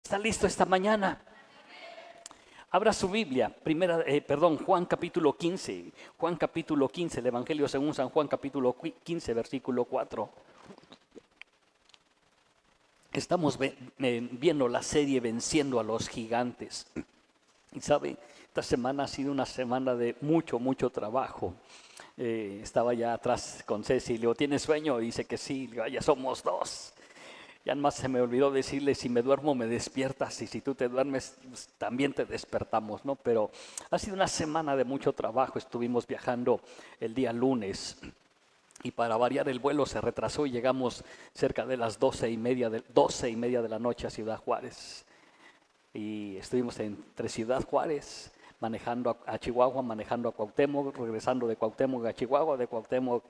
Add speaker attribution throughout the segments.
Speaker 1: ¿Está listo esta mañana? Abra su Biblia, Juan capítulo 15. Juan capítulo 15, el Evangelio según San Juan capítulo 15, versículo 4. Estamos viendo la serie Venciendo a los Gigantes. Y sabe, esta semana ha sido una semana de mucho trabajo. Estaba ya atrás con Ceci, le digo, ¿tienes sueño? Y dice que sí, le digo, ya somos dos. Ya más se me olvidó decirle, si me duermo me despiertas y si tú te duermes pues, también te despertamos, ¿no? Pero ha sido una semana de mucho trabajo. Estuvimos viajando el día lunes y para variar el vuelo se retrasó y llegamos cerca de las 12:30 de la noche a Ciudad Juárez. Y estuvimos entre Ciudad Juárez, manejando a Chihuahua, manejando a Cuauhtémoc, regresando de Cuauhtémoc a Chihuahua, de Cuauhtémoc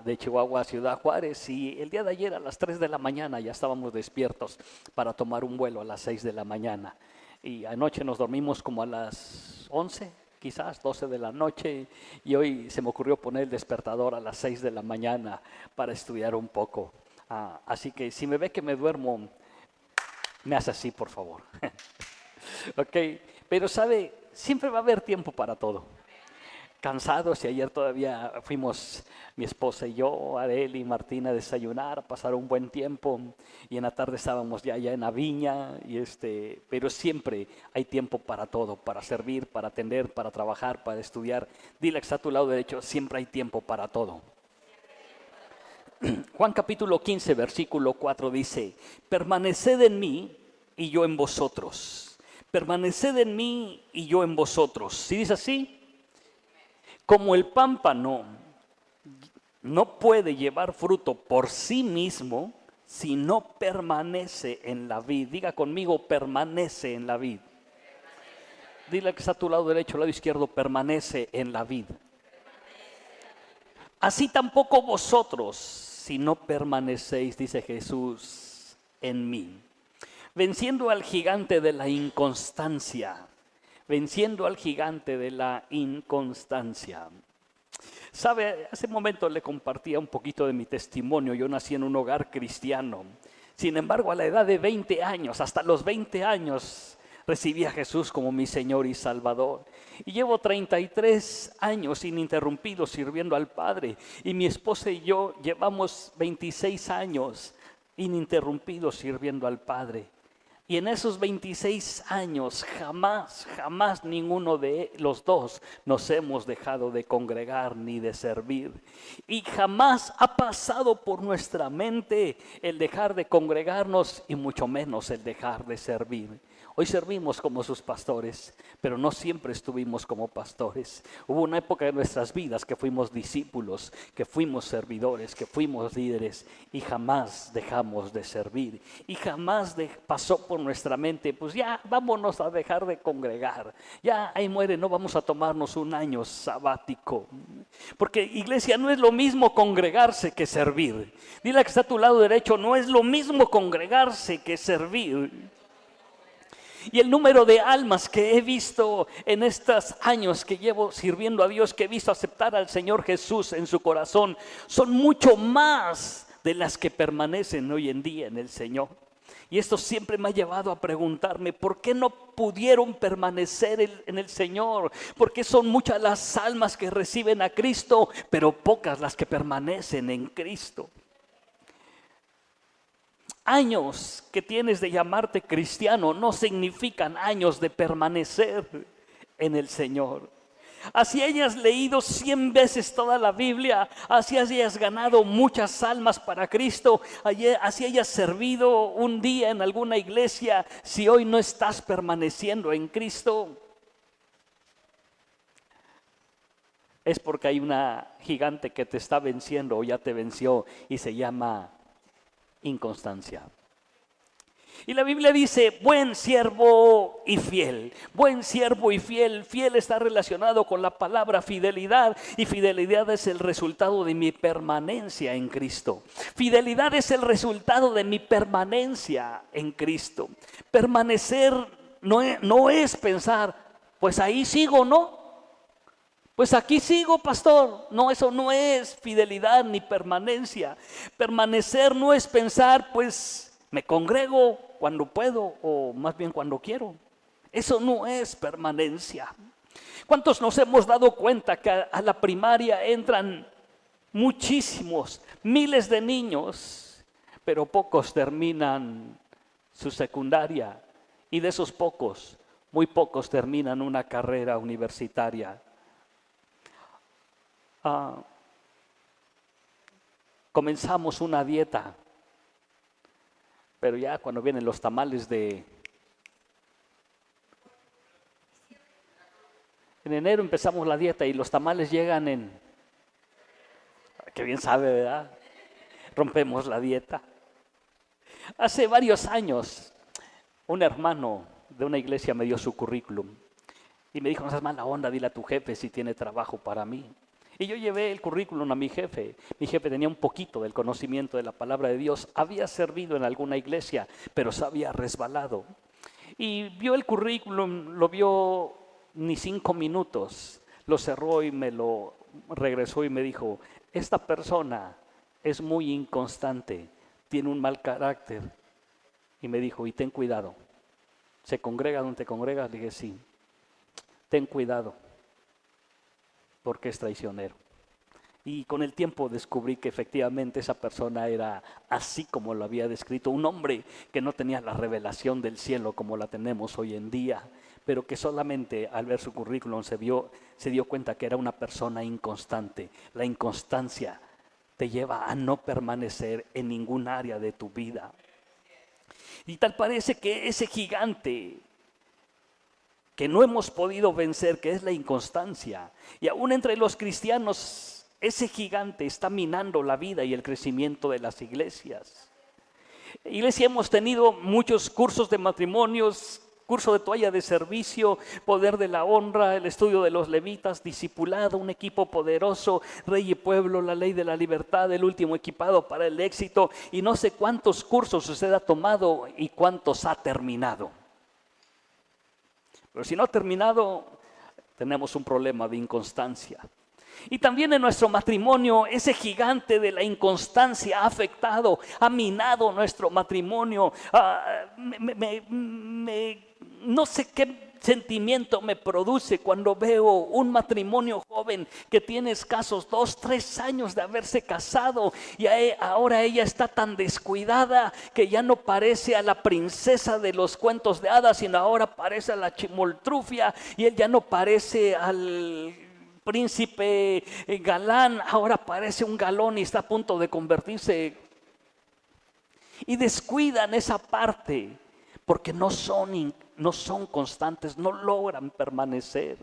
Speaker 1: de Chihuahua a Ciudad Juárez. Y el día de ayer a las 3 de la mañana ya estábamos despiertos para tomar un vuelo a las 6 de la mañana. Y anoche nos dormimos como a las 11, quizás 12 de la noche. Y hoy se me ocurrió poner el despertador a las 6 de la mañana para estudiar un poco. Así que si me ve que me duermo, me hace así, por favor. Ok, pero sabe, siempre va a haber tiempo para todo. Cansados, y ayer todavía fuimos mi esposa y yo, Arely y Martina, a desayunar, a pasar un buen tiempo, y en la tarde estábamos ya en la viña, pero siempre hay tiempo para todo, para servir, para atender, para trabajar, para estudiar. Dile que está a tu lado derecho, siempre hay tiempo para todo. Juan capítulo 15, versículo 4 dice, permaneced en mí y yo en vosotros. Permaneced en mí y yo en vosotros. ¿Sí dice así? Como el pámpano no puede llevar fruto por sí mismo si no permanece en la vid. Diga conmigo, permanece en la vid. Dile que está a tu lado derecho, lado izquierdo, permanece en la vid. Así tampoco vosotros, si no permanecéis, dice Jesús, en mí. Venciendo al gigante de la inconstancia. Venciendo al gigante de la inconstancia. Sabe, hace un momento le compartía un poquito de mi testimonio. Yo nací en un hogar cristiano. Sin embargo, a la edad de 20 años, hasta los 20 años, recibí a Jesús como mi Señor y Salvador. Y llevo 33 años ininterrumpidos sirviendo al Padre. Y mi esposa y yo llevamos 26 años ininterrumpidos sirviendo al Padre. Y en esos 26 años jamás ninguno de los dos nos hemos dejado de congregar ni de servir. Y jamás ha pasado por nuestra mente el dejar de congregarnos y mucho menos el dejar de servir. Hoy servimos como sus pastores, pero no siempre estuvimos como pastores. Hubo una época de nuestras vidas que fuimos discípulos, que fuimos servidores, que fuimos líderes y jamás dejamos de servir. Y jamás pasó por nuestra mente, pues ya vámonos a dejar de congregar. Ya ahí muere, no vamos a tomarnos un año sabático. Porque iglesia, no es lo mismo congregarse que servir. Dile que está a tu lado derecho, no es lo mismo congregarse que servir. Y el número de almas que he visto en estos años que llevo sirviendo a Dios, que he visto aceptar al Señor Jesús en su corazón, son mucho más de las que permanecen hoy en día en el Señor. Y esto siempre me ha llevado a preguntarme, ¿por qué no pudieron permanecer en el Señor? Porque son muchas las almas que reciben a Cristo, pero pocas las que permanecen en Cristo. Años que tienes de llamarte cristiano no significan años de permanecer en el Señor. Así hayas leído 100 veces toda la Biblia, así hayas ganado muchas almas para Cristo, así hayas servido un día en alguna iglesia, si hoy no estás permaneciendo en Cristo, es porque hay una gigante que te está venciendo o ya te venció y se llama inconstancia. Y la Biblia dice, buen siervo y fiel. Buen siervo y fiel. Fiel está relacionado con la palabra fidelidad. Y fidelidad es el resultado de mi permanencia en Cristo. Fidelidad es el resultado de mi permanencia en Cristo. Permanecer no es pensar, pues ahí sigo, ¿no? Pues aquí sigo, pastor. No, eso no es fidelidad ni permanencia. Permanecer no es pensar, pues Me congrego cuando puedo o más bien cuando quiero. Eso no es permanencia. ¿Cuántos nos hemos dado cuenta que a la primaria entran muchísimos, miles de niños, pero pocos terminan su secundaria? Y de esos pocos, muy pocos terminan una carrera universitaria. Comenzamos una dieta, pero ya cuando vienen los tamales en enero empezamos la dieta y los tamales llegan qué bien sabe, ¿verdad? Rompemos la dieta. Hace varios años, un hermano de una iglesia me dio su currículum y me dijo: no seas mala onda, dile a tu jefe si tiene trabajo para mí. Y yo llevé el currículum a mi jefe. Mi jefe tenía un poquito del conocimiento de la palabra de Dios. Había servido en alguna iglesia, pero se había resbalado. Y vio el currículum, lo vio ni 5 minutos. Lo cerró y me lo regresó y me dijo: esta persona es muy inconstante, tiene un mal carácter. Y me dijo: y ten cuidado. ¿Se congrega donde te congregas? Le dije: sí. Ten cuidado, porque es traicionero. Y con el tiempo descubrí que efectivamente esa persona era así como lo había descrito, un hombre que no tenía la revelación del cielo como la tenemos hoy en día, pero que solamente al ver su currículum se dio cuenta que era una persona inconstante. La inconstancia te lleva a no permanecer en ningún área de tu vida. Y tal parece que ese gigante que no hemos podido vencer, que es la inconstancia, y aún entre los cristianos, ese gigante está minando la vida y el crecimiento de las iglesias. Iglesia, hemos tenido muchos cursos de matrimonios, curso de toalla de servicio, poder de la honra, el estudio de los levitas, discipulado, un equipo poderoso, rey y pueblo, la ley de la libertad, el último equipado para el éxito, y no sé cuántos cursos usted ha tomado y cuántos ha terminado. Pero si no ha terminado, tenemos un problema de inconstancia. Y también en nuestro matrimonio, ese gigante de la inconstancia ha afectado, ha minado nuestro matrimonio. No sé qué sentimiento me produce cuando veo un matrimonio joven que tiene escasos 2, 3 años de haberse casado y ahora ella está tan descuidada que ya no parece a la princesa de los cuentos de hadas, sino ahora parece a la chimoltrufia, y él ya no parece al príncipe galán, ahora parece un galón y está a punto de convertirse. Y descuidan esa parte porque no son constantes, no logran permanecer.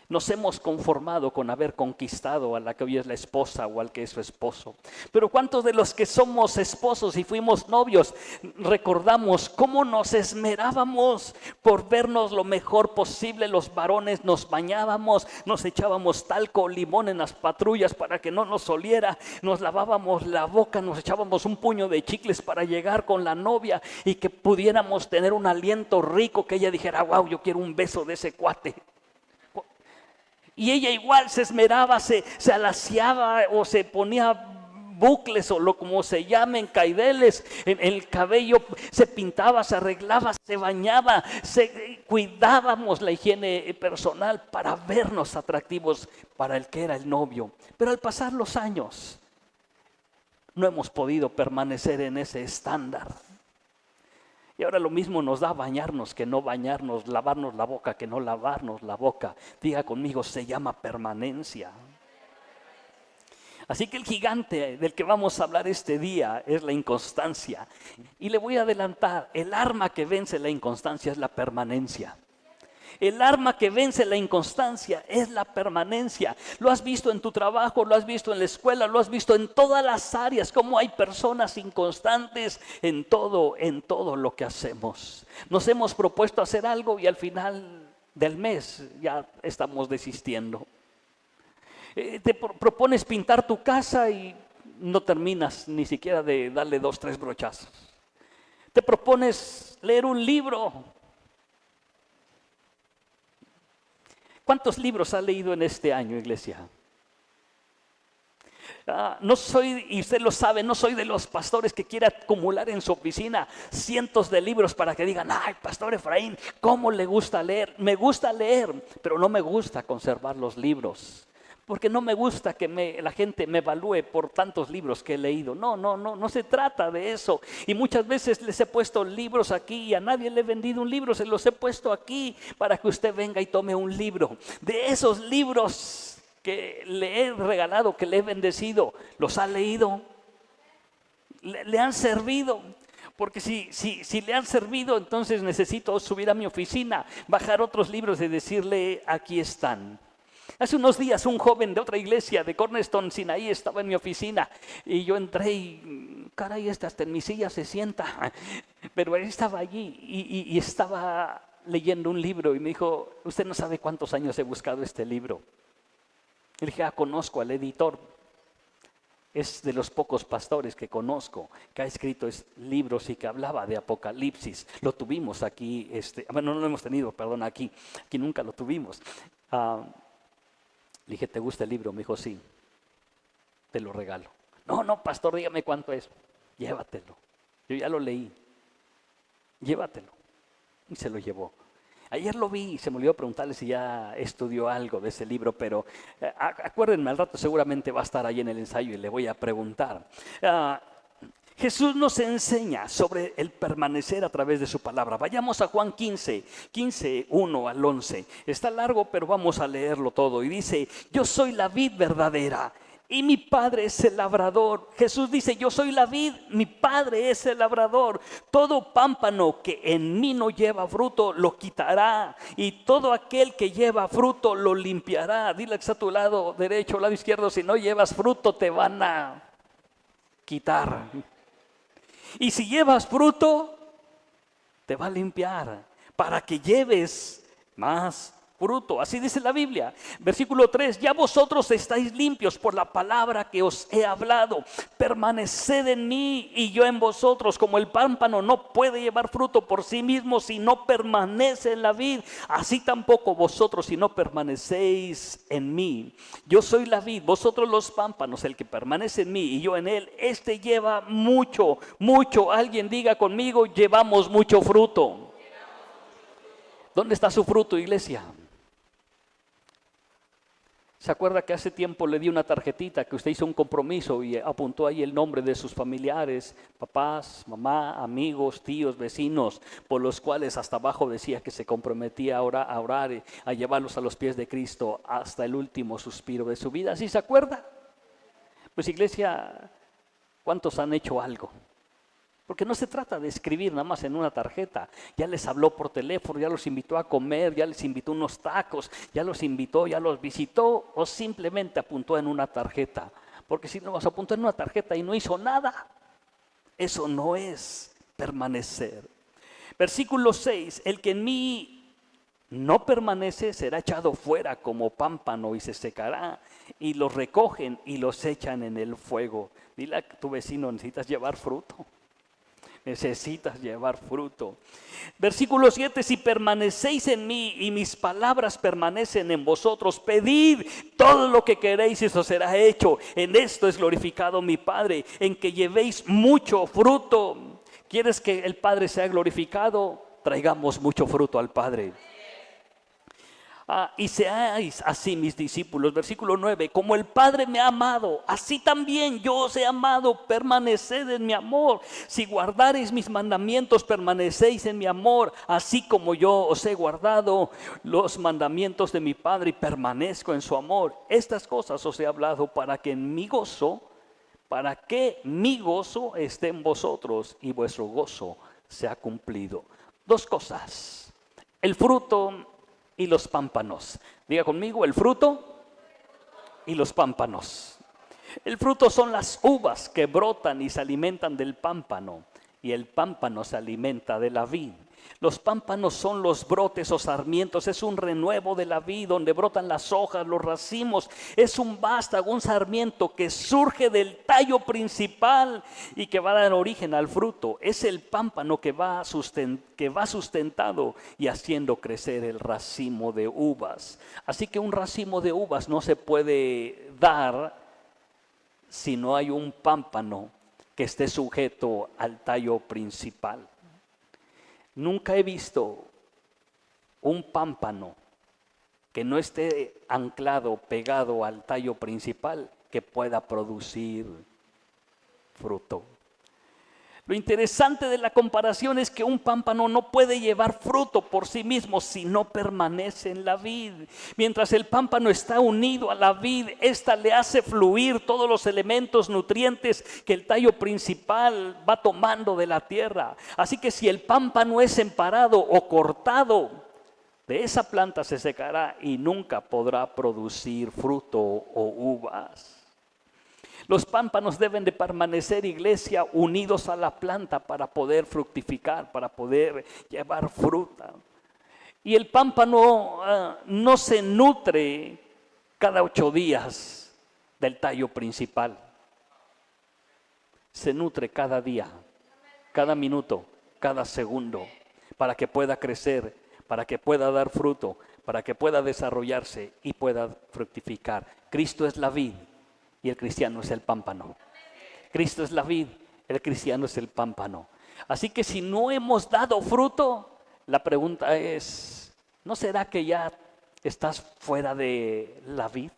Speaker 1: Nos hemos conformado con haber conquistado a la que hoy es la esposa o al que es su esposo. Pero ¿cuántos de los que somos esposos y fuimos novios recordamos cómo nos esmerábamos por vernos lo mejor posible? Los varones nos bañábamos, nos echábamos talco, limón en las patrullas para que no nos oliera, nos lavábamos la boca, nos echábamos un puño de chicles para llegar con la novia y que pudiéramos tener un aliento rico, que ella dijera: wow, yo quiero un beso de ese cuate. Y ella igual se esmeraba, se alaciaba o se ponía bucles o como se llamen, caideles en el cabello, se pintaba, se arreglaba, se bañaba, cuidábamos la higiene personal para vernos atractivos para el que era el novio. Pero al pasar los años no hemos podido permanecer en ese estándar. Y ahora lo mismo nos da bañarnos que no bañarnos, lavarnos la boca que no lavarnos la boca. Diga conmigo, se llama permanencia. Así que el gigante del que vamos a hablar este día es la inconstancia. Y le voy a adelantar, el arma que vence la inconstancia es la permanencia. El arma que vence la inconstancia es la permanencia. Lo has visto en tu trabajo, lo has visto en la escuela, lo has visto en todas las áreas, cómo hay personas inconstantes en todo lo que hacemos. Nos hemos propuesto hacer algo y al final del mes ya estamos desistiendo. Te propones pintar tu casa y no terminas ni siquiera de darle 2, 3 brochazos. Te propones leer un libro. ¿Cuántos libros ha leído en este año, iglesia? No soy, y usted lo sabe, no soy de los pastores que quiere acumular en su oficina cientos de libros para que digan, ay, Pastor Efraín, ¿cómo le gusta leer? Me gusta leer, pero no me gusta conservar los libros. Porque no me gusta que la gente me evalúe por tantos libros que he leído. No se trata de eso. Y muchas veces les he puesto libros aquí y a nadie le he vendido un libro. Se los he puesto aquí para que usted venga y tome un libro. De esos libros que le he regalado, que le he bendecido, ¿los ha leído? ¿Le han servido? Porque si le han servido, entonces necesito subir a mi oficina, bajar otros libros y decirle, aquí están. Hace unos días un joven de otra iglesia, de Cornerstone, Sinaí, estaba en mi oficina y yo entré y, caray, hasta en mi silla se sienta. Pero él estaba allí y estaba leyendo un libro y me dijo, usted no sabe cuántos años he buscado este libro. Le dije, conozco al editor. Es de los pocos pastores que conozco que ha escrito libros y que hablaba de Apocalipsis. Lo tuvimos aquí, bueno, no lo hemos tenido, perdón, aquí nunca lo tuvimos. Le dije, ¿te gusta el libro? Me dijo, sí, te lo regalo. No, pastor, dígame cuánto es. Llévatelo. Yo ya lo leí. Llévatelo. Y se lo llevó. Ayer lo vi y se me olvidó preguntarle si ya estudió algo de ese libro, pero acuérdenme, al rato seguramente va a estar ahí en el ensayo y le voy a preguntar. Jesús nos enseña sobre el permanecer a través de su palabra. Vayamos a Juan 15, 1 al 11. Está largo, pero vamos a leerlo todo. Y dice, yo soy la vid verdadera y mi Padre es el labrador. Jesús dice, yo soy la vid, mi Padre es el labrador. Todo pámpano que en mí no lleva fruto, lo quitará. Y todo aquel que lleva fruto, lo limpiará. Dile que está a tu lado derecho, lado izquierdo, si no llevas fruto, te van a quitar. Y si llevas fruto, te va a limpiar para que lleves más fruto. Así dice la Biblia. Versículo 3, ya vosotros estáis limpios por la palabra que os he hablado. Permaneced en mí y yo en vosotros. Como el pámpano no puede llevar fruto por sí mismo si no permanece en la vid, así tampoco vosotros si no permanecéis en mí. Yo soy la vid, vosotros los pámpanos. El que permanece en mí y yo en él, este lleva mucho. Alguien diga conmigo, llevamos mucho fruto. ¿Dónde está su fruto, iglesia? ¿Se acuerda que hace tiempo le di una tarjetita que usted hizo un compromiso y apuntó ahí el nombre de sus familiares, papás, mamá, amigos, tíos, vecinos, por los cuales hasta abajo decía que se comprometía a orar, a llevarlos a los pies de Cristo hasta el último suspiro de su vida? ¿Sí se acuerda? Pues iglesia, ¿cuántos han hecho algo? Porque no se trata de escribir nada más en una tarjeta. Ya les habló por teléfono, ya los invitó a comer, ya les invitó unos tacos, ya los invitó, ya los visitó, o simplemente apuntó en una tarjeta. Porque si nos apuntó en una tarjeta y no hizo nada, eso no es permanecer. Versículo 6, el que en mí no permanece será echado fuera como pámpano y se secará, y los recogen y los echan en el fuego. Dile a tu vecino, necesitas llevar fruto. Necesitas llevar fruto. Versículo 7, si permanecéis en mí y mis palabras permanecen en vosotros, pedid todo lo que queréis y eso será hecho. En esto es glorificado mi Padre, en que llevéis mucho fruto. ¿Quieres que el Padre sea glorificado? Traigamos mucho fruto al Padre. Y seáis así mis discípulos. Versículo 9, como el Padre me ha amado, así también yo os he amado, permaneced en mi amor. Si guardareis mis mandamientos, permanecéis en mi amor, así como yo os he guardado los mandamientos de mi Padre y permanezco en su amor. Estas cosas os he hablado para que mi gozo esté en vosotros y vuestro gozo sea cumplido. Dos cosas, el fruto y los pámpanos. Diga conmigo, el fruto y los pámpanos. El fruto son las uvas que brotan y se alimentan del pámpano, y el pámpano se alimenta de la vid. Los pámpanos son los brotes o sarmientos, es un renuevo de la vid donde brotan las hojas, los racimos. Es un vástago, un sarmiento que surge del tallo principal y que va a dar origen al fruto. Es el pámpano que va sustentado y haciendo crecer el racimo de uvas. Así que un racimo de uvas no se puede dar si no hay un pámpano que esté sujeto al tallo principal. Nunca he visto un pámpano que no esté anclado, pegado al tallo principal, que pueda producir fruto. Lo interesante de la comparación es que un pámpano no puede llevar fruto por sí mismo si no permanece en la vid. Mientras el pámpano está unido a la vid, ésta le hace fluir todos los elementos nutrientes que el tallo principal va tomando de la tierra. Así que si el pámpano es emparado o cortado, de esa planta se secará y nunca podrá producir fruto o uvas. Los pámpanos deben de permanecer, iglesia, unidos a la planta para poder fructificar, para poder llevar fruta. Y el pámpano no se nutre cada 8 días del tallo principal. Se nutre cada día, cada minuto, cada segundo, para que pueda crecer, para que pueda dar fruto, para que pueda desarrollarse y pueda fructificar. Cristo es la vid y el cristiano es el pámpano. Cristo es la vid, el cristiano es el pámpano. Así que si no hemos dado fruto, la pregunta es, ¿no será que ya estás fuera de la vid?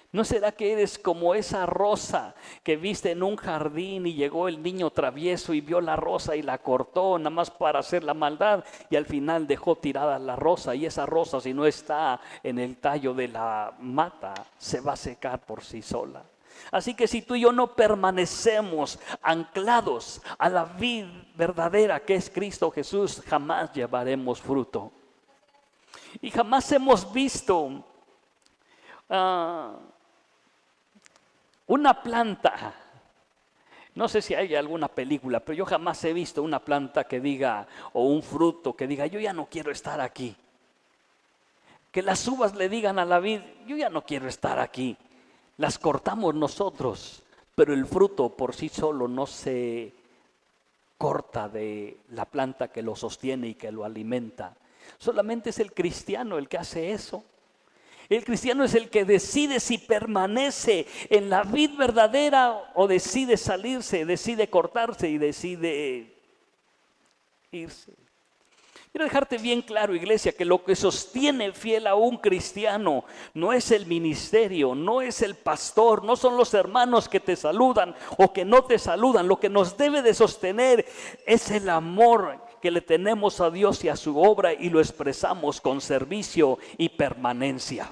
Speaker 1: ¿No será que eres como esa rosa que viste en un jardín y llegó el niño travieso y vio la rosa y la cortó nada más para hacer la maldad y al final dejó tirada la rosa, y esa rosa, si no está en el tallo de la mata, se va a secar por sí sola? Así que si tú y yo no permanecemos anclados a la vid verdadera que es Cristo Jesús, jamás llevaremos fruto. Y jamás hemos visto una planta, no sé si hay alguna película, pero yo jamás he visto una planta que diga, o un fruto que diga, yo ya no quiero estar aquí. Que las uvas le digan a la vid, yo ya no quiero estar aquí. Las cortamos nosotros, pero el fruto por sí solo no se corta de la planta que lo sostiene y que lo alimenta. Solamente es el cristiano el que hace eso. El cristiano es el que decide si permanece en la vid verdadera o decide salirse, decide cortarse y decide irse. Quiero dejarte bien claro, iglesia, que lo que sostiene fiel a un cristiano no es el ministerio, no es el pastor, no son los hermanos que te saludan o que no te saludan. Lo que nos debe de sostener es el amor que le tenemos a Dios y a su obra, y lo expresamos con servicio y permanencia.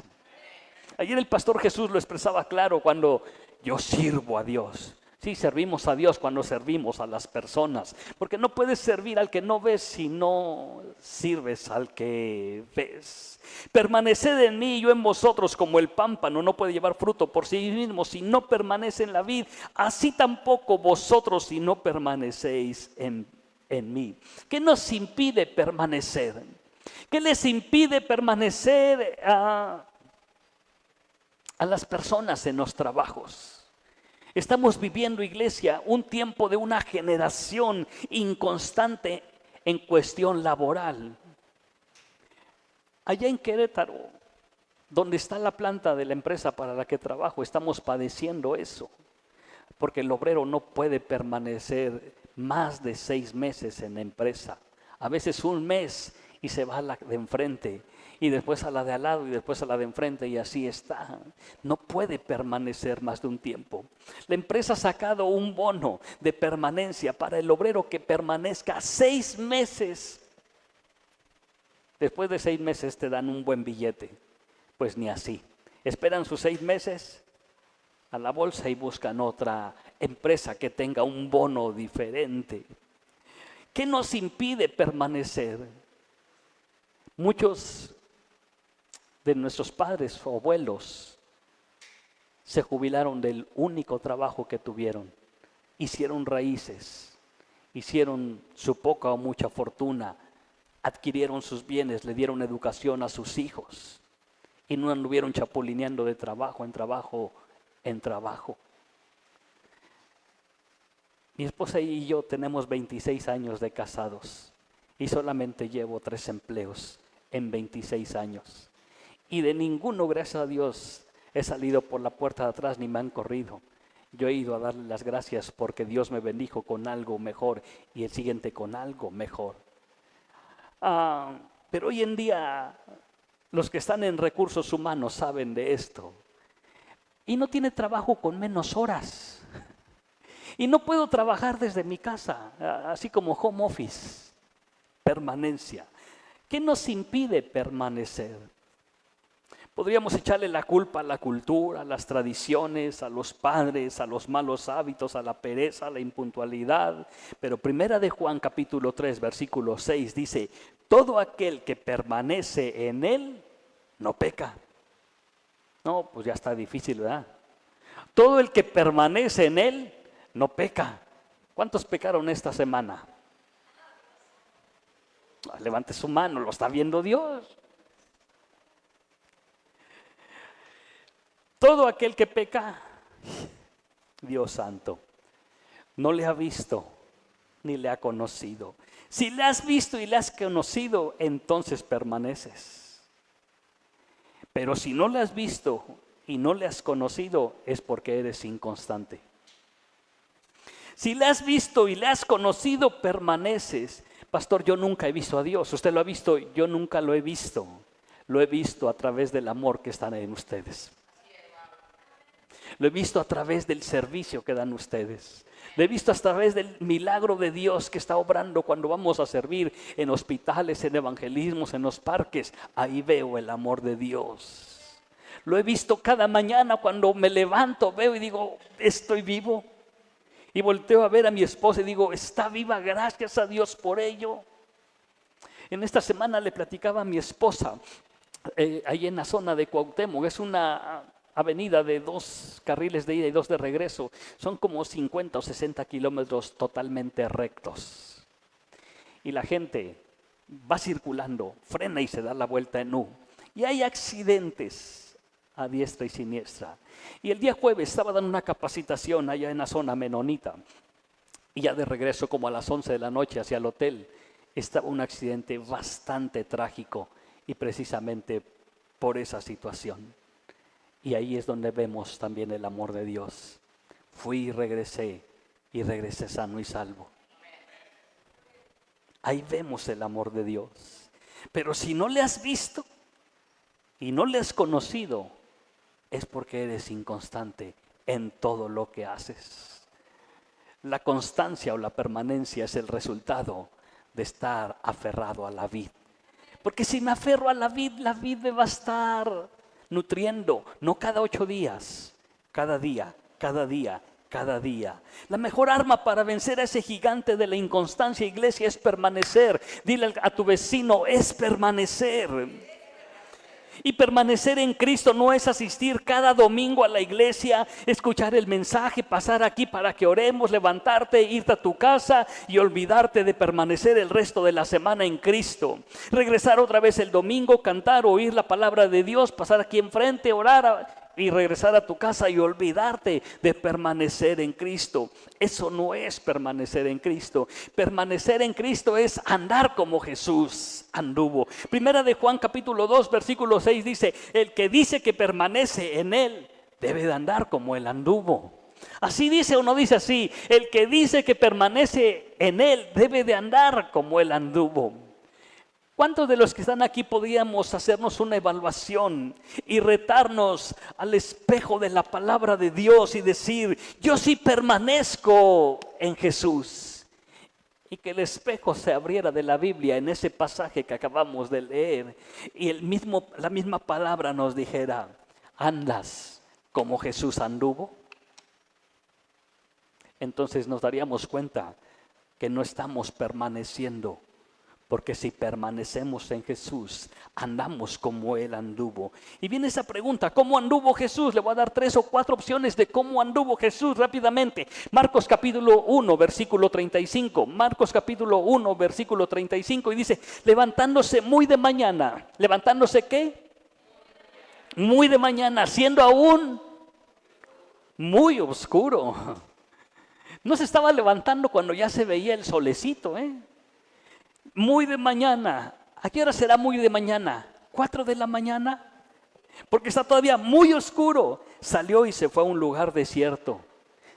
Speaker 1: Ayer el pastor Jesús lo expresaba claro cuando yo sirvo a Dios. Sí, servimos a Dios cuando servimos a las personas, porque no puedes servir al que no ves si no sirves al que ves. Permaneced en mí y yo en vosotros, como el pámpano no puede llevar fruto por sí mismo si no permanece en la vid, así tampoco vosotros si no permanecéis en mí. ¿Qué nos impide permanecer? ¿Qué les impide permanecer a las personas en los trabajos? Estamos viviendo, iglesia, un tiempo de una generación inconstante en cuestión laboral. Allá en Querétaro, donde está la planta de la empresa para la que trabajo, estamos padeciendo eso, porque el obrero no puede permanecer más de 6 meses en la empresa. A veces 1 mes y se va a la de enfrente, y después a la de al lado, y después a la de enfrente, y así está. No puede permanecer más de un tiempo. La empresa ha sacado un bono de permanencia para el obrero que permanezca 6 meses. Después de 6 meses te dan un buen billete. Pues ni así. Esperan sus 6 meses a la bolsa y buscan otra empresa que tenga un bono diferente. ¿Qué nos impide permanecer? Muchos de nuestros padres o abuelos se jubilaron del único trabajo que tuvieron. Hicieron raíces, hicieron su poca o mucha fortuna, adquirieron sus bienes, le dieron educación a sus hijos y no anduvieron chapulineando de trabajo en trabajo en trabajo. Mi esposa y yo tenemos 26 años de casados y solamente llevo 3 empleos en 26 años. Y de ninguno, gracias a Dios, he salido por la puerta de atrás ni me han corrido. Yo he ido a darle las gracias porque Dios me bendijo con algo mejor y el siguiente con algo mejor. Pero hoy en día los que están en recursos humanos saben de esto. Y no tiene trabajo con menos horas. Y no puedo trabajar desde mi casa, así como home office, permanencia. ¿Qué nos impide permanecer? Podríamos echarle la culpa a la cultura, a las tradiciones, a los padres, a los malos hábitos, a la pereza, a la impuntualidad. Pero Primera de Juan capítulo 3, versículo 6 dice, todo aquel que permanece en él no peca. No, pues ya está difícil, ¿verdad? Todo el que permanece en él no peca. ¿Cuántos pecaron esta semana? Levante su mano, lo está viendo Dios. Todo aquel que peca, Dios santo, no le ha visto ni le ha conocido. Si le has visto y le has conocido, entonces permaneces. Pero si no le has visto y no le has conocido, es porque eres inconstante. Si le has visto y le has conocido, permaneces. Pastor, yo nunca he visto a Dios. Usted lo ha visto, yo nunca lo he visto. Lo he visto a través del amor que está en ustedes. Lo he visto a través del servicio que dan ustedes. Lo he visto a través del milagro de Dios que está obrando cuando vamos a servir en hospitales, en evangelismos, en los parques. Ahí veo el amor de Dios. Lo he visto cada mañana cuando me levanto, veo y digo, estoy vivo. Y volteo a ver a mi esposa y digo, está viva, gracias a Dios por ello. En esta semana le platicaba a mi esposa, ahí en la zona de Cuauhtémoc, es una avenida de 2 carriles de ida y 2 de regreso. Son como 50 o 60 kilómetros totalmente rectos. Y la gente va circulando, frena y se da la vuelta en U. Y hay accidentes a diestra y siniestra. Y el día jueves estaba dando una capacitación allá en la zona menonita. Y ya de regreso como a las 11 de la noche hacia el hotel, estaba un accidente bastante trágico y precisamente por esa situación. Y ahí es donde vemos también el amor de Dios. Fui y regresé sano y salvo. Ahí vemos el amor de Dios. Pero si no le has visto y no le has conocido, es porque eres inconstante en todo lo que haces. La constancia o la permanencia es el resultado de estar aferrado a la vid. Porque si me aferro a la vid me va a estar nutriendo, no cada 8 días, cada día, cada día, cada día. La mejor arma para vencer a ese gigante de la inconstancia, iglesia, es permanecer. Dile a tu vecino, es permanecer. Y permanecer en Cristo no es asistir cada domingo a la iglesia, escuchar el mensaje, pasar aquí para que oremos, levantarte, irte a tu casa y olvidarte de permanecer el resto de la semana en Cristo. Regresar otra vez el domingo, cantar, oír la palabra de Dios, pasar aquí enfrente, orar y regresar a tu casa y olvidarte de permanecer en Cristo. Eso no es permanecer en Cristo. Permanecer en Cristo es andar como Jesús anduvo. Primera de Juan capítulo 2 versículo 6 dice, el que dice que permanece en él debe de andar como él anduvo. ¿Así dice o no dice así? El que dice que permanece en él debe de andar como él anduvo. ¿Cuántos de los que están aquí podríamos hacernos una evaluación y retarnos al espejo de la palabra de Dios y decir, yo sí permanezco en Jesús? Y que el espejo se abriera de la Biblia en ese pasaje que acabamos de leer y la misma palabra nos dijera, ¿andas como Jesús anduvo? Entonces nos daríamos cuenta que no estamos permaneciendo. Porque si permanecemos en Jesús, andamos como Él anduvo. Y viene esa pregunta, ¿cómo anduvo Jesús? Le voy a dar 3 o 4 opciones de cómo anduvo Jesús rápidamente. Marcos capítulo 1, versículo 35. Marcos capítulo 1, versículo 35. Y dice, levantándose muy de mañana. ¿Levantándose qué? Muy de mañana, siendo aún muy oscuro. No se estaba levantando cuando ya se veía el solecito, Muy de mañana. ¿A qué hora será muy de mañana? 4 de la mañana. Porque está todavía muy oscuro. Salió y se fue a un lugar desierto.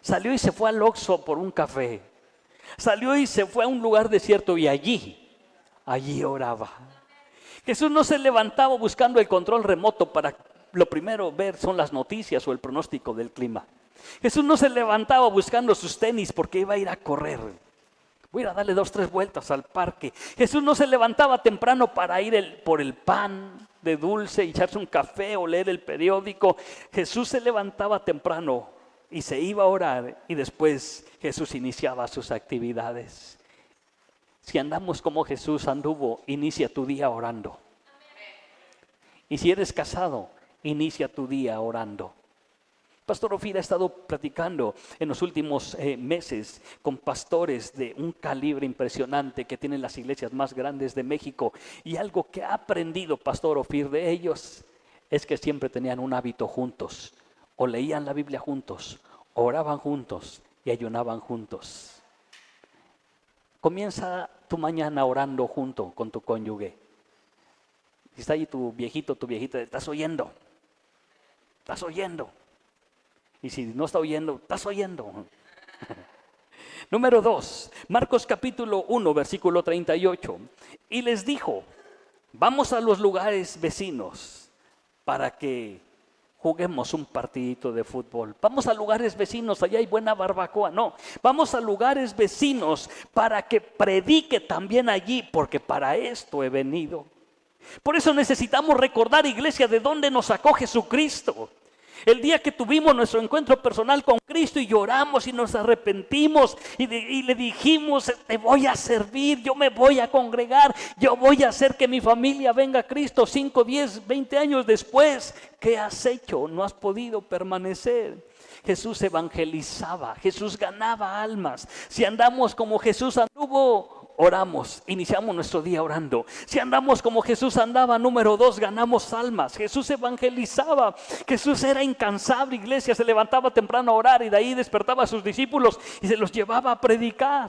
Speaker 1: Salió y se fue al Oxxo por un café. Salió y se fue a un lugar desierto y allí oraba. Jesús no se levantaba buscando el control remoto para lo primero ver son las noticias o el pronóstico del clima. Jesús no se levantaba buscando sus tenis porque iba a ir a correr. Voy a ir a darle 2, 3 vueltas al parque. Jesús no se levantaba temprano para ir por el pan de dulce, echarse un café o leer el periódico. Jesús se levantaba temprano y se iba a orar y después Jesús iniciaba sus actividades. Si andamos como Jesús anduvo, inicia tu día orando. Y si eres casado, inicia tu día orando. Pastor Ofir ha estado platicando en los últimos meses con pastores de un calibre impresionante que tienen las iglesias más grandes de México. Y algo que ha aprendido Pastor Ofir de ellos es que siempre tenían un hábito juntos. O leían la Biblia juntos, oraban juntos y ayunaban juntos. Comienza tu mañana orando junto con tu cónyuge. Si está ahí tu viejito, tu viejita, ¿estás oyendo? ¿Estás oyendo? Y si no está oyendo, estás oyendo. Número 2, Marcos capítulo 1, versículo 38. Y les dijo, vamos a los lugares vecinos para que juguemos un partidito de fútbol. Vamos a lugares vecinos, allá hay buena barbacoa. No, vamos a lugares vecinos para que predique también allí, porque para esto he venido. Por eso necesitamos recordar, iglesia, de dónde nos sacó Jesucristo. El día que tuvimos nuestro encuentro personal con Cristo y lloramos y nos arrepentimos y le dijimos, te voy a servir, yo me voy a congregar, yo voy a hacer que mi familia venga a Cristo 5, 10, 20 años después. ¿Qué has hecho? No has podido permanecer. Jesús evangelizaba, Jesús ganaba almas. Si andamos como Jesús anduvo, oramos, iniciamos nuestro día orando. Si andamos como Jesús andaba, número 2, ganamos almas. Jesús evangelizaba, Jesús era incansable, iglesia, se levantaba temprano a orar y de ahí despertaba a sus discípulos y se los llevaba a predicar.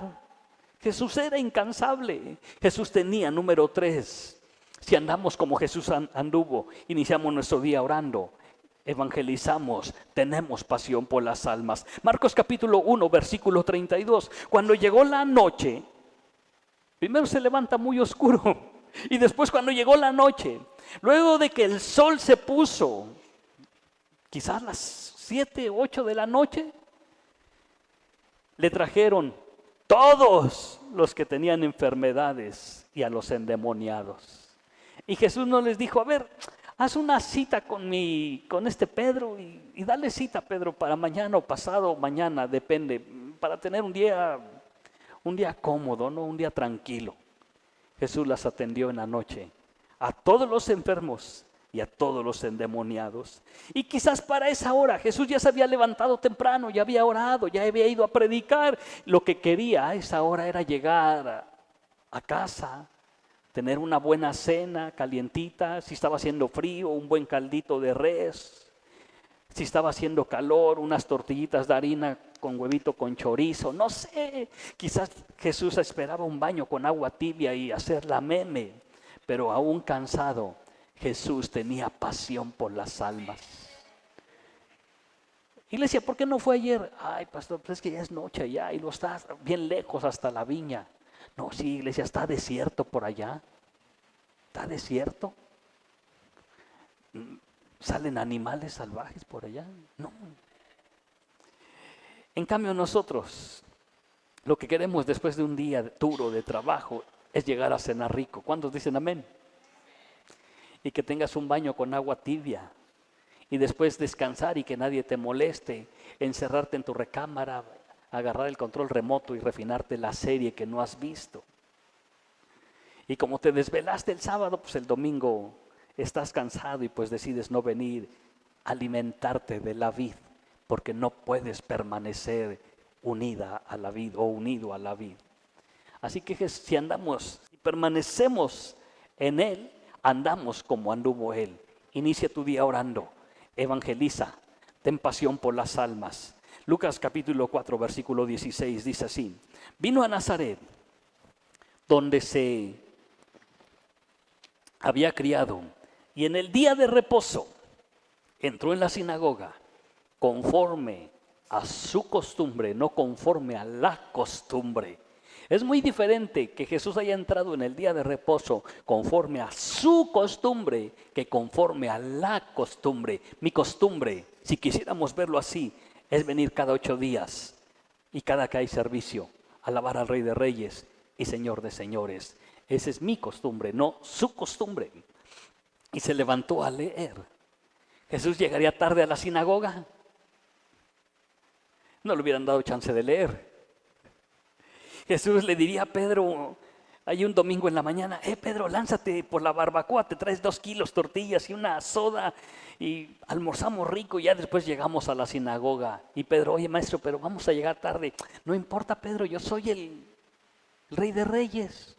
Speaker 1: Jesús era incansable. Jesús tenía, número 3, si andamos como Jesús anduvo, iniciamos nuestro día orando, evangelizamos, tenemos pasión por las almas. Marcos capítulo 1, versículo 32, cuando llegó la noche, primero se levanta muy oscuro y después cuando llegó la noche, luego de que el sol se puso, quizás las 7, 8 de la noche, le trajeron todos los que tenían enfermedades y a los endemoniados. Y Jesús no les dijo, a ver, haz una cita con este Pedro y dale cita, Pedro, para mañana o pasado mañana, depende, para tener un día cómodo, ¿no? Un día tranquilo. Jesús las atendió en la noche a todos los enfermos y a todos los endemoniados. Y quizás para esa hora Jesús ya se había levantado temprano, ya había orado, ya había ido a predicar. Lo que quería a esa hora era llegar a casa, tener una buena cena calientita, si estaba haciendo frío, un buen caldito de res, si estaba haciendo calor, unas tortillitas de harina con huevito con chorizo, no sé, quizás Jesús esperaba un baño con agua tibia y hacer la meme, pero aún cansado, Jesús tenía pasión por las almas. Iglesia, ¿por qué no fue ayer? Ay, pastor, pues es que ya es noche allá y lo está bien lejos hasta la viña. No, sí, iglesia, está desierto por allá. Está desierto. ¿Salen animales salvajes por allá? No. En cambio nosotros, lo que queremos después de un día duro de trabajo es llegar a cenar rico. ¿Cuántos dicen amén? Y que tengas un baño con agua tibia. Y después descansar y que nadie te moleste. Encerrarte en tu recámara, agarrar el control remoto y refinarte la serie que no has visto. Y como te desvelaste el sábado, pues el domingo estás cansado y pues decides no venir a alimentarte de la vid, porque no puedes permanecer unida a la vid o unido a la vid. Así que si andamos, si permanecemos en Él, andamos como anduvo Él. Inicia tu día orando, evangeliza, ten pasión por las almas. Lucas capítulo 4, versículo 16 dice así: vino a Nazaret, donde se había criado, y en el día de reposo entró en la sinagoga, conforme a su costumbre, no conforme a la costumbre. Es muy diferente que Jesús haya entrado en el día de reposo conforme a su costumbre que conforme a la costumbre. Mi costumbre, si quisiéramos verlo así, es venir cada 8 días y cada que hay servicio, alabar al Rey de Reyes y Señor de Señores. Esa es mi costumbre, no su costumbre. Y se levantó a leer. Jesús llegaría tarde a la sinagoga. No le hubieran dado chance de leer. Jesús le diría a Pedro, hay un domingo en la mañana, Pedro, lánzate por la barbacoa, te traes 2 kilos tortillas y una soda y almorzamos rico y ya después llegamos a la sinagoga. Y Pedro, oye maestro, pero vamos a llegar tarde. No importa, Pedro, yo soy el Rey de Reyes.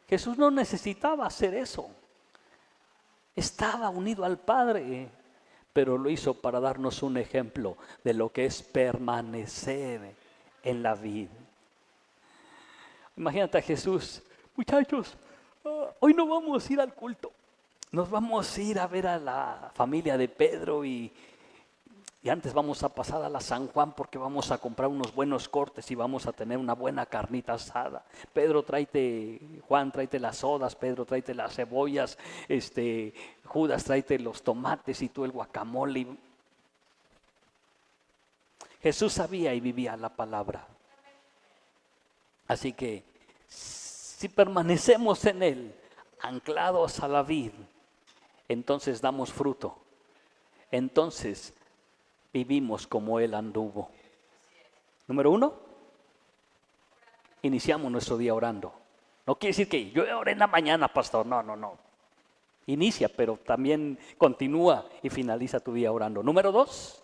Speaker 1: Jesús no necesitaba hacer eso. Estaba unido al Padre, pero lo hizo para darnos un ejemplo de lo que es permanecer en la vida. Imagínate a Jesús, muchachos, hoy no vamos a ir al culto, nos vamos a ir a ver a la familia de Pedro y antes vamos a pasar a la San Juan porque vamos a comprar unos buenos cortes y vamos a tener una buena carnita asada. Pedro, Juan, tráete las sodas, Pedro, tráete las cebollas, Judas, tráete los tomates y tú el guacamole. Jesús sabía y vivía la palabra. Así que si permanecemos en Él, anclados a la vid, entonces damos fruto. Entonces vivimos como Él anduvo. Número 1, iniciamos nuestro día orando. No quiere decir que yo oré en la mañana, pastor. No. Inicia, pero también continúa y finaliza tu día orando. Número 2,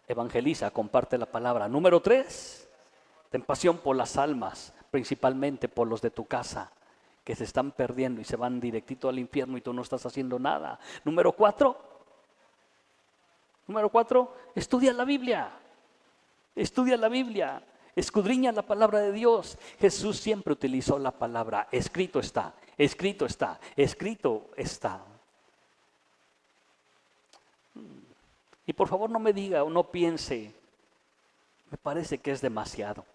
Speaker 1: evangeliza, comparte la palabra. Número 3, ten pasión por las almas, principalmente por los de tu casa, que se están perdiendo y se van directito al infierno y tú no estás haciendo nada. Número 4, estudia la Biblia. Estudia la Biblia, escudriña la palabra de Dios. Jesús siempre utilizó la palabra, escrito está, escrito está, escrito está. Y por favor no me diga o no piense, me parece que es demasiado.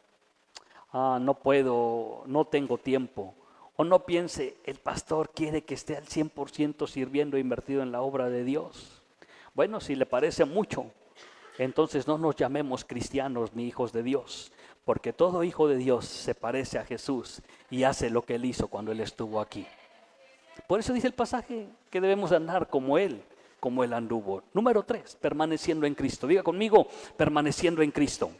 Speaker 1: No puedo, no tengo tiempo. O no piense, el pastor quiere que esté al 100% sirviendo e invertido en la obra de Dios. Bueno, si le parece mucho, entonces no nos llamemos cristianos ni hijos de Dios. Porque todo hijo de Dios se parece a Jesús y hace lo que Él hizo cuando Él estuvo aquí. Por eso dice el pasaje que debemos andar como Él anduvo. Número 3, permaneciendo en Cristo. Diga conmigo, permaneciendo en Cristo.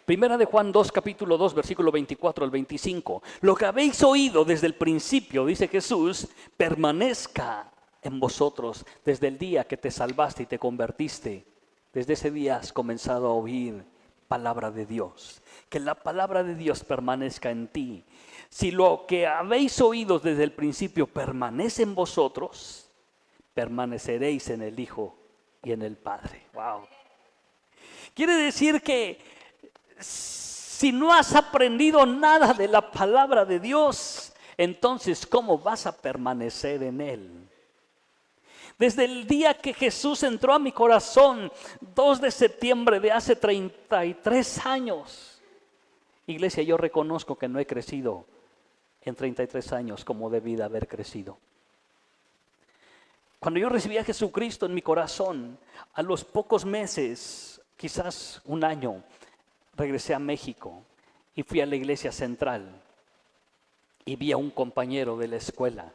Speaker 1: Primera de Juan 2, capítulo 2, versículo 24 al 25. Lo que habéis oído desde el principio, dice Jesús, permanezca en vosotros desde el día que te salvaste y te convertiste. Desde ese día has comenzado a oír palabra de Dios. Que la palabra de Dios permanezca en ti. Si lo que habéis oído desde el principio permanece en vosotros, permaneceréis en el Hijo y en el Padre. Wow. Quiere decir que si no has aprendido nada de la palabra de Dios, entonces ¿cómo vas a permanecer en Él? Desde el día que Jesús entró a mi corazón, 2 de septiembre de hace 33 años, iglesia, yo reconozco que no he crecido en 33 años como debí de haber crecido. Cuando yo recibí a Jesucristo en mi corazón, a los pocos meses, quizás un año, regresé a México y fui a la iglesia central y vi a un compañero de la escuela,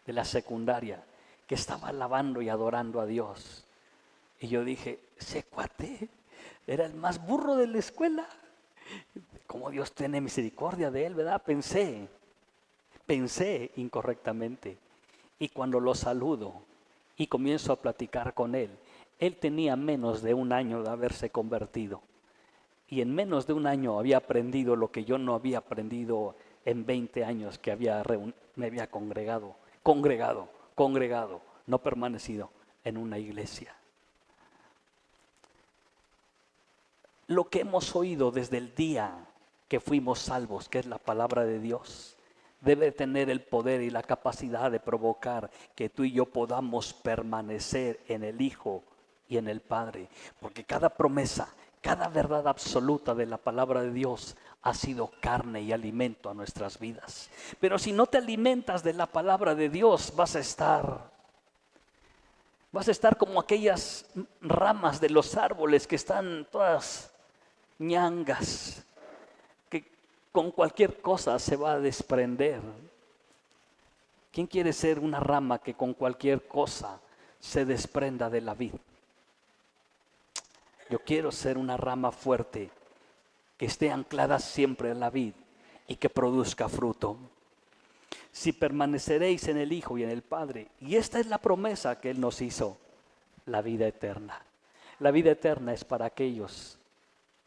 Speaker 1: de la secundaria, que estaba alabando y adorando a Dios. Y yo dije, ese cuate era el más burro de la escuela. Cómo Dios tiene misericordia de él, ¿verdad? Pensé incorrectamente. Y cuando lo saludo y comienzo a platicar con él, él tenía menos de un año de haberse convertido. Y en menos de un año había aprendido lo que yo no había aprendido en 20 años que me había congregado, no permanecido en una iglesia. Lo que hemos oído desde el día que fuimos salvos, que es la palabra de Dios, debe tener el poder y la capacidad de provocar que tú y yo podamos permanecer en el Hijo y en el Padre. Porque cada promesa, cada verdad absoluta de la palabra de Dios ha sido carne y alimento a nuestras vidas. Pero si no te alimentas de la palabra de Dios, vas a estar como aquellas ramas de los árboles que están todas ñangas, que con cualquier cosa se va a desprender. ¿Quién quiere ser una rama que con cualquier cosa se desprenda de la vid? Yo quiero ser una rama fuerte que esté anclada siempre a la vid y que produzca fruto. Si permaneceréis en el Hijo y en el Padre, y esta es la promesa que Él nos hizo, la vida eterna. La vida eterna es para aquellos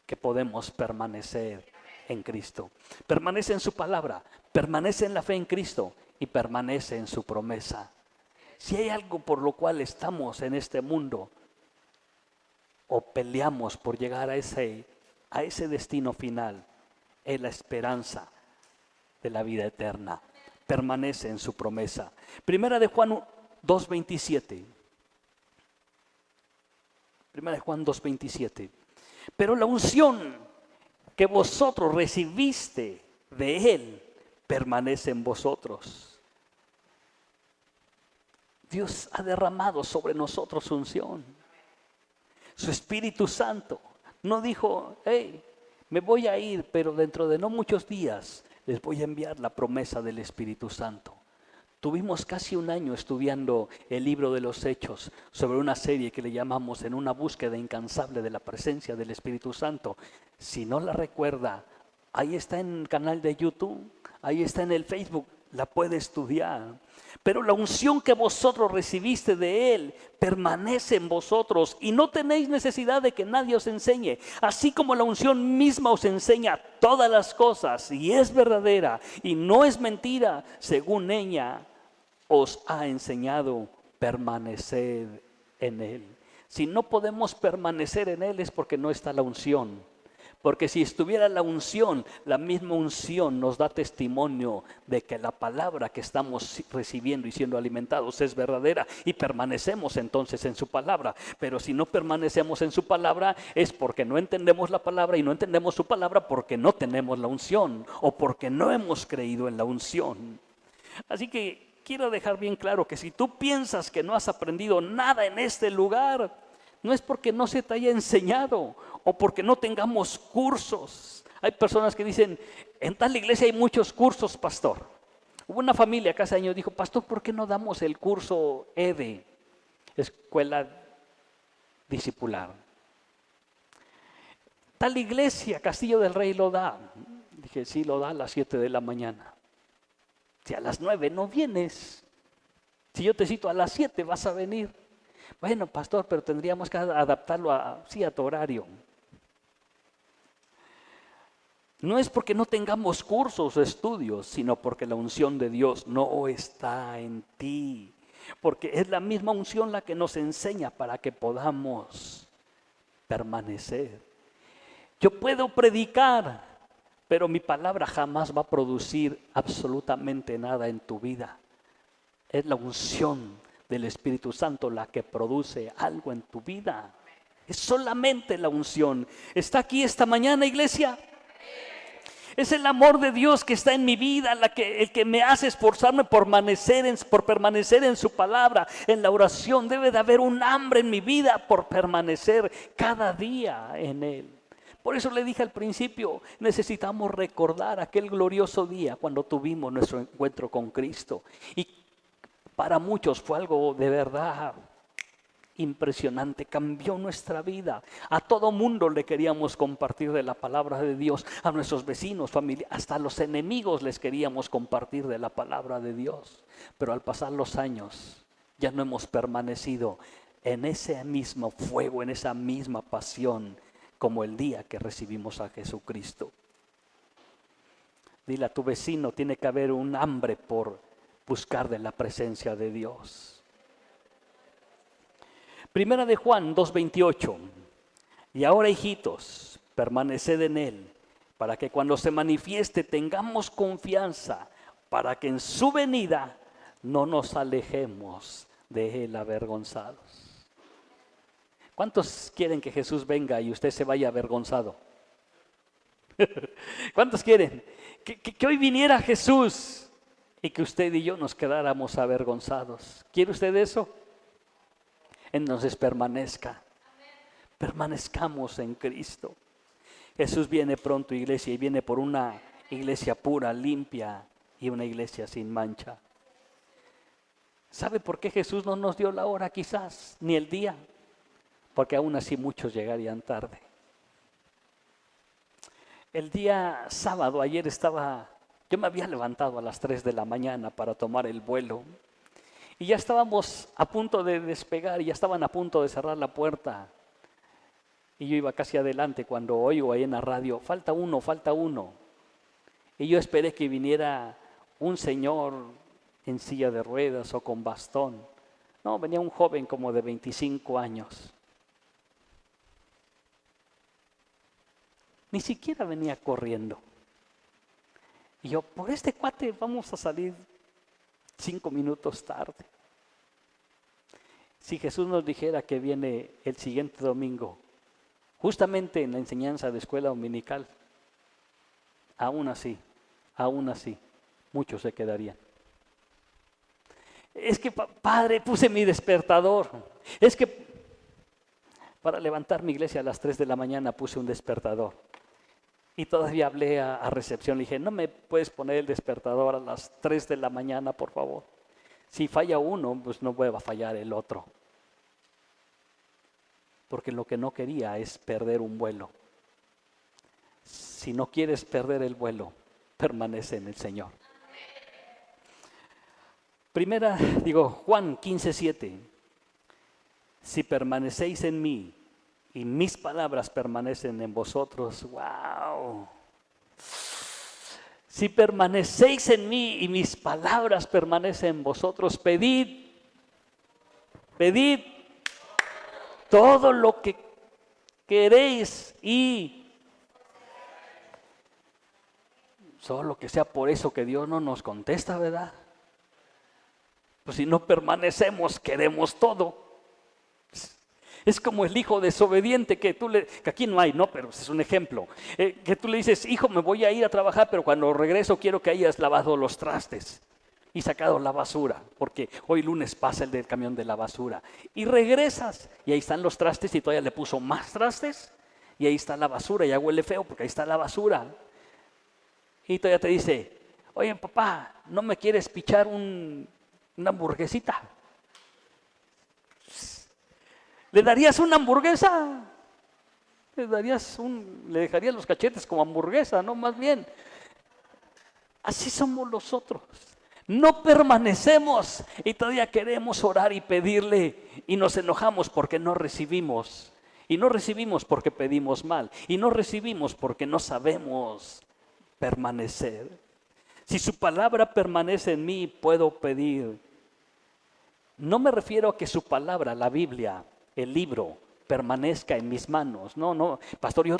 Speaker 1: que podemos permanecer en Cristo. Permanece en su palabra, permanece en la fe en Cristo y permanece en su promesa. Si hay algo por lo cual estamos en este mundo o peleamos por llegar a ese destino final, es la esperanza de la vida eterna. Permanece en su promesa. Primera de Juan 2:27. Primera de Juan 2:27. Pero la unción que vosotros recibiste de Él permanece en vosotros. Dios ha derramado sobre nosotros su unción. Su Espíritu Santo no dijo, hey, me voy a ir, pero dentro de no muchos días les voy a enviar la promesa del Espíritu Santo. Tuvimos casi un año estudiando el libro de los Hechos sobre una serie que le llamamos En una búsqueda incansable de la presencia del Espíritu Santo. Si no la recuerda, ahí está en el canal de YouTube, ahí está en el Facebook, la puede estudiar. Pero la unción que vosotros recibiste de Él permanece en vosotros y no tenéis necesidad de que nadie os enseñe. Así como la unción misma os enseña todas las cosas y es verdadera y no es mentira, según ella os ha enseñado, permaneced en Él. Si no podemos permanecer en Él es porque no está la unción. Porque si estuviera la unción, la misma unción nos da testimonio de que la palabra que estamos recibiendo y siendo alimentados es verdadera y permanecemos entonces en su palabra. Pero si no permanecemos en su palabra es porque no entendemos la palabra y no entendemos su palabra porque no tenemos la unción o porque no hemos creído en la unción. Así que quiero dejar bien claro que si tú piensas que no has aprendido nada en este lugar, no es porque no se te haya enseñado o porque no tengamos cursos. Hay personas que dicen, en tal iglesia hay muchos cursos, pastor. Hubo una familia que hace años dijo, pastor, ¿por qué no damos el curso EDE? Escuela Discipular. Tal iglesia, Castillo del Rey, lo da. Dije, sí, lo da a las 7 de la mañana. Si a las 9 no vienes, si yo te cito a las 7 vas a venir. Bueno, pastor, pero tendríamos que adaptarlo a tu horario. No es porque no tengamos cursos o estudios, sino porque la unción de Dios no está en ti. Porque es la misma unción la que nos enseña para que podamos permanecer. Yo puedo predicar, pero mi palabra jamás va a producir absolutamente nada en tu vida. Es la unción del Espíritu Santo la que produce algo en tu vida. Es solamente la unción. ¿Está aquí esta mañana, iglesia? Es el amor de Dios que está en mi vida, el que me hace esforzarme por permanecer en su palabra, en la oración. Debe de haber un hambre en mi vida por permanecer cada día en Él. Por eso le dije al principio, necesitamos recordar aquel glorioso día cuando tuvimos nuestro encuentro con Cristo. Y para muchos fue algo de verdad impresionante, cambió nuestra vida. A todo mundo le queríamos compartir de la palabra de Dios, a nuestros vecinos, familia, hasta a los enemigos les queríamos compartir de la palabra de Dios. Pero al pasar los años ya no hemos permanecido en ese mismo fuego, en esa misma pasión como el día que recibimos a Jesucristo. Dile a tu vecino, tiene que haber un hambre por buscar de la presencia de Dios. Primera de Juan 2:28. Y ahora, hijitos, permaneced en Él, para que cuando se manifieste tengamos confianza para que en su venida no nos alejemos de Él avergonzados. ¿Cuántos quieren que Jesús venga y usted se vaya avergonzado? ¿Cuántos quieren que hoy viniera Jesús y que usted y yo nos quedáramos avergonzados? ¿Quiere usted eso? Entonces permanezcamos en Cristo. Jesús viene pronto, iglesia, y viene por una iglesia pura, limpia y una iglesia sin mancha. ¿Sabe por qué Jesús no nos dio la hora quizás, ni el día? Porque aún así muchos llegarían tarde. El día sábado, ayer yo me había levantado a las 3 de la mañana para tomar el vuelo. Y ya estábamos a punto de despegar y ya estaban a punto de cerrar la puerta. Y yo iba casi adelante cuando oigo ahí en la radio, falta uno, falta uno. Y yo esperé que viniera un señor en silla de ruedas o con bastón. No, venía un joven como de 25 años. Ni siquiera venía corriendo. Y yo, por este cuate vamos a salir 5 minutos tarde. Si Jesús nos dijera que viene el siguiente domingo, justamente en la enseñanza de escuela dominical, aún así, muchos se quedarían. Es que, padre, puse mi despertador. Es que para levantar mi iglesia a las 3 de la mañana puse un despertador. Y todavía hablé a recepción, le dije, ¿no me puedes poner el despertador a las 3 de la mañana, por favor? Si falla uno, pues no va a fallar el otro. Porque lo que no quería es perder un vuelo. Si no quieres perder el vuelo, permanece en el Señor. Juan 15:7. Si permanecéis en mí y mis palabras permanecen en vosotros, wow. Si permanecéis en mí y mis palabras permanecen en vosotros, pedid todo lo que queréis y solo que sea por eso que Dios no nos contesta, ¿verdad? Pues si no permanecemos, queremos todo. Es como el hijo desobediente que aquí no hay, no, pero es un ejemplo. Que tú le dices, hijo, me voy a ir a trabajar, pero cuando regreso quiero que hayas lavado los trastes y sacado la basura, porque hoy lunes pasa el del camión de la basura. Y regresas y ahí están los trastes y todavía le puso más trastes y ahí está la basura, ya huele feo porque ahí está la basura. Y todavía te dice, oye papá, ¿no me quieres pichar una hamburguesita? ¿Le darías una hamburguesa? Le dejarías los cachetes como hamburguesa, ¿no? Más bien. Así somos los otros. No permanecemos y todavía queremos orar y pedirle y nos enojamos porque no recibimos. Y no recibimos porque pedimos mal. Y no recibimos porque no sabemos permanecer. Si su palabra permanece en mí, puedo pedir. No me refiero a que su palabra, la Biblia, el libro, permanezca en mis manos. No, pastor, yo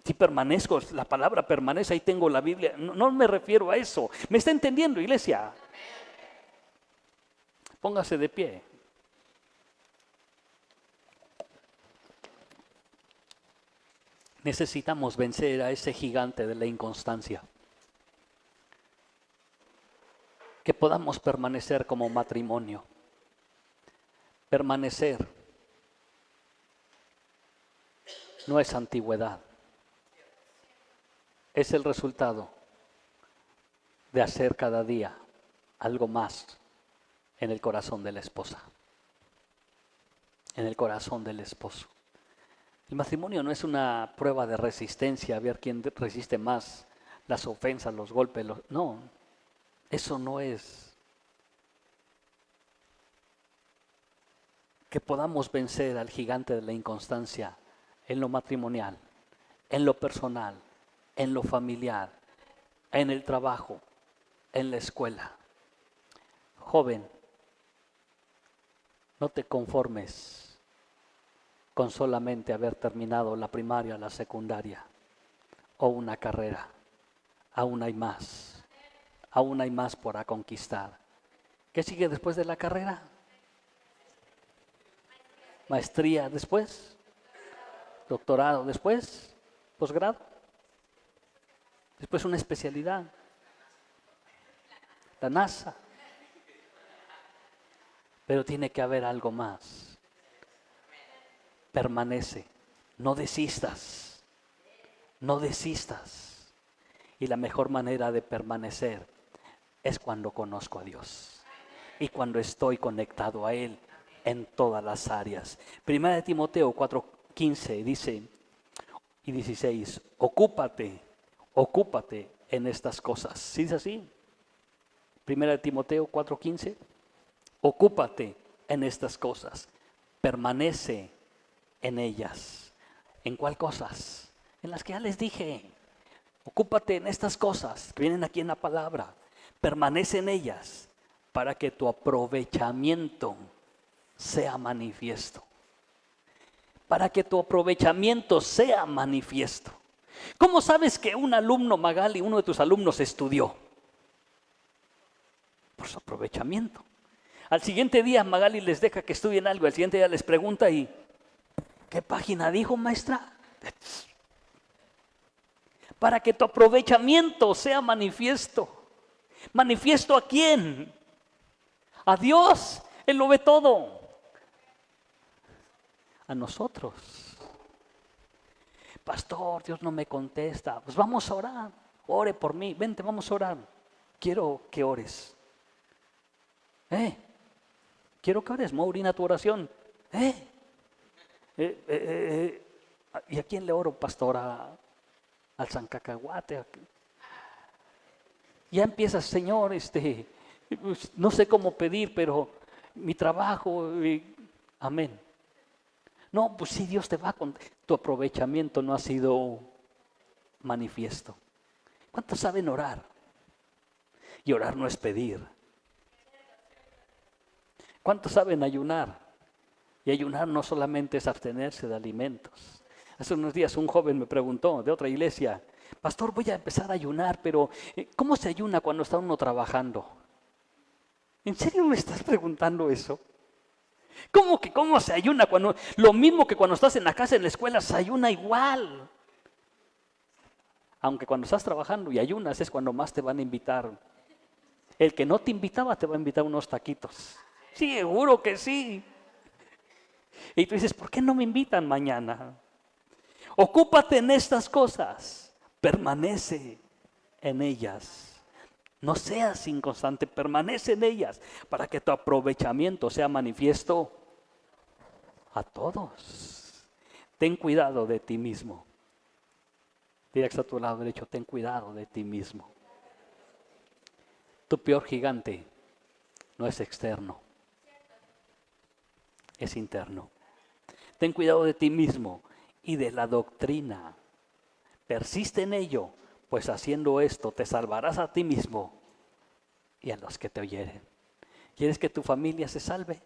Speaker 1: sí permanezco, la palabra permanece, ahí tengo la Biblia. No me refiero a eso. ¿Me está entendiendo, iglesia? Póngase de pie. Necesitamos vencer a ese gigante de la inconstancia. Que podamos permanecer como matrimonio. Permanecer no es antigüedad. Es el resultado de hacer cada día algo más en el corazón de la esposa, en el corazón del esposo. El matrimonio no es una prueba de resistencia, a ver quién resiste más las ofensas, los golpes. No, eso no es. Que podamos vencer al gigante de la inconstancia en lo matrimonial, en lo personal, en lo familiar, en el trabajo, en la escuela. Joven, no te conformes con solamente haber terminado la primaria, la secundaria o una carrera. Aún hay más. aún hay más por conquistar. ¿Qué sigue después de la carrera? Maestría después, doctorado después, posgrado, después una especialidad, la NASA. Pero tiene que haber algo más. Permanece, no desistas, no desistas. Y la mejor manera de permanecer es cuando conozco a Dios y cuando estoy conectado a Él en todas las áreas. Primera de Timoteo 4:15 dice y 16, ocúpate en estas cosas. ¿Sí es así? Primera de Timoteo 4:15, ocúpate en estas cosas, permanece en ellas. ¿En cuál cosas? En las que ya les dije. Ocúpate en estas cosas que vienen aquí en la palabra. Permanece en ellas para que tu aprovechamiento sea manifiesto. Para que tu aprovechamiento sea manifiesto. ¿Cómo sabes que un alumno, Magali, uno de tus alumnos estudió? Por su aprovechamiento. Al siguiente día Magali les deja que estudien algo. Al siguiente día les pregunta y ¿qué página dijo, maestra? Para que tu aprovechamiento sea manifiesto. ¿Manifiesto a quién? A Dios. Él lo ve todo. A nosotros. Pastor, Dios no me contesta. Pues vamos a orar. Ore por mí. Vente, vamos a orar. Quiero que ores. Quiero que ores. Maurina, tu oración. ¿Y a quién le oro, pastora? Al San Cacahuate. Ya empiezas, Señor, no sé cómo pedir, pero mi trabajo, amén. No, pues sí, Dios te va a contar. Tu aprovechamiento no ha sido manifiesto. ¿Cuántos saben orar? Y orar no es pedir. ¿Cuántos saben ayunar? Y ayunar no solamente es abstenerse de alimentos. Hace unos días un joven me preguntó de otra iglesia, pastor, voy a empezar a ayunar, pero ¿cómo se ayuna cuando está uno trabajando? ¿En serio me estás preguntando eso? ¿Cómo se ayuna cuando, lo mismo que cuando estás en la casa, en la escuela, se ayuna igual? Aunque cuando estás trabajando y ayunas es cuando más te van a invitar. El que no te invitaba te va a invitar unos taquitos. Sí, seguro que sí. Y tú dices, ¿por qué no me invitan mañana? Ocúpate en estas cosas, permanece en ellas. No seas inconstante, permanece en ellas para que tu aprovechamiento sea manifiesto a todos. Ten cuidado de ti mismo. Dile a tu lado derecho, ten cuidado de ti mismo. Tu peor gigante no es externo, es interno. Ten cuidado de ti mismo y de la doctrina. Persiste en ello, pues haciendo esto te salvarás a ti mismo y a los que te oyeren. ¿Quieres que tu familia se salve?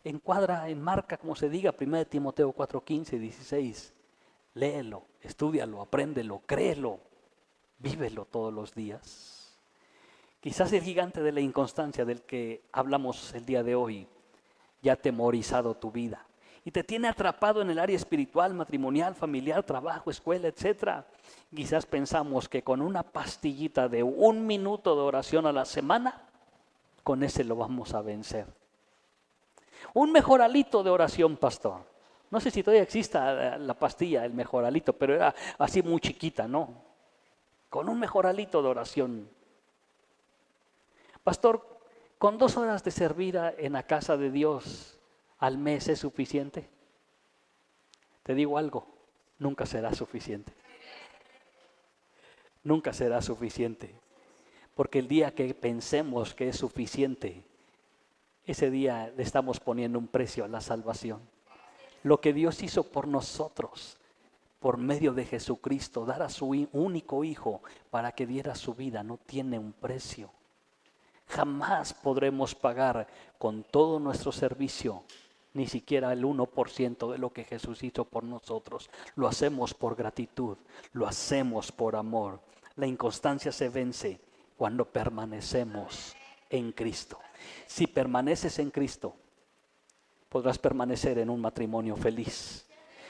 Speaker 1: Encuadra, enmarca, como se diga, 1 Timoteo 4:15, 16. Léelo, estúdialo, apréndelo, créelo, vívelo todos los días. Quizás el gigante de la inconstancia del que hablamos el día de hoy ya ha atemorizado tu vida y te tiene atrapado en el área espiritual, matrimonial, familiar, trabajo, escuela, etc. Quizás pensamos que con una pastillita de 1 minuto de oración a la semana, con ese lo vamos a vencer. Un mejoralito de oración, pastor. No sé si todavía exista la pastilla, el mejoralito, pero era así muy chiquita, ¿no? Con un mejoralito de oración. Pastor, ¿con 2 horas de servir en la casa de Dios al mes es suficiente? Te digo algo, nunca será suficiente. Nunca será suficiente. Porque el día que pensemos que es suficiente, ese día le estamos poniendo un precio a la salvación. Lo que Dios hizo por nosotros, por medio de Jesucristo, dar a su único Hijo para que diera su vida, no tiene un precio. Jamás podremos pagar con todo nuestro servicio, ni siquiera el 1% de lo que Jesús hizo por nosotros. Lo hacemos por gratitud, lo hacemos por amor, La inconstancia se vence cuando permanecemos en Cristo. Si permaneces en Cristo, podrás permanecer en un matrimonio feliz.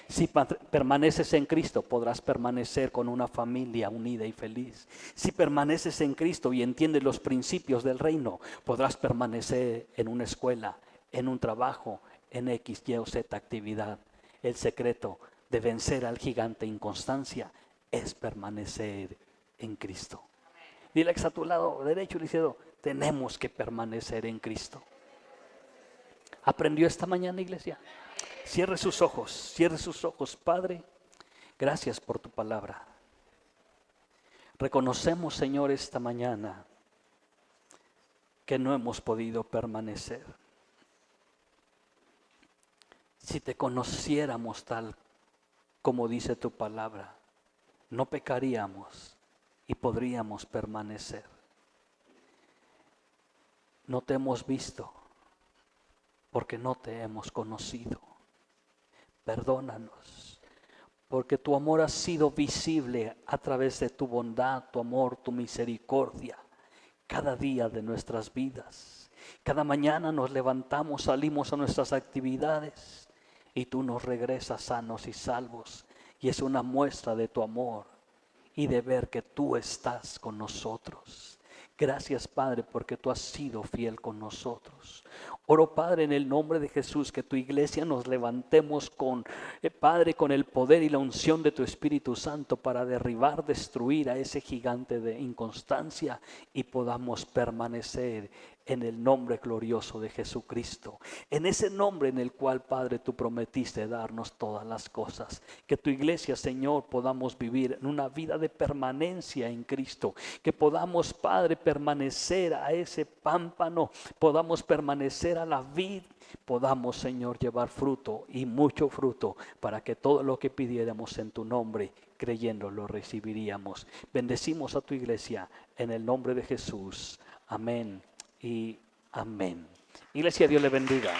Speaker 1: Si permaneces en Cristo, podrás permanecer con una familia unida y feliz. Si permaneces en Cristo y entiendes los principios del reino, podrás permanecer en una escuela, en un trabajo, en X, Y o Z actividad. El secreto de vencer al gigante inconstancia es permanecer en Cristo. Dile a tu lado derecho y izquierdo, tenemos que permanecer en Cristo. ¿Aprendió esta mañana, iglesia? Cierre sus ojos, Padre, gracias por tu palabra. Reconocemos, Señor, esta mañana que no hemos podido permanecer. Si te conociéramos tal como dice tu palabra, no pecaríamos y podríamos permanecer. No te hemos visto porque no te hemos conocido. Perdónanos, porque tu amor ha sido visible a través de tu bondad, tu amor, tu misericordia, cada día de nuestras vidas. Cada mañana nos levantamos, salimos a nuestras actividades y tú nos regresas sanos y salvos. Y es una muestra de tu amor y de ver que tú estás con nosotros. Gracias, Padre, porque tú has sido fiel con nosotros. Oro, Padre, en el nombre de Jesús, que tu iglesia nos levantemos con, Padre, con el poder y la unción de tu Espíritu Santo para derribar, destruir a ese gigante de inconstancia y podamos permanecer en el nombre glorioso de Jesucristo. En ese nombre en el cual, Padre, tú prometiste darnos todas las cosas. Que tu iglesia, Señor, podamos vivir en una vida de permanencia en Cristo. Que podamos, Padre, permanecer a ese pámpano, podamos permanecer a la vid, podamos, Señor, llevar fruto y mucho fruto para que todo lo que pidiéramos en tu nombre, creyendo, lo recibiríamos. Bendecimos a tu iglesia en el nombre de Jesús. Amén y amén. Iglesia, Dios le bendiga.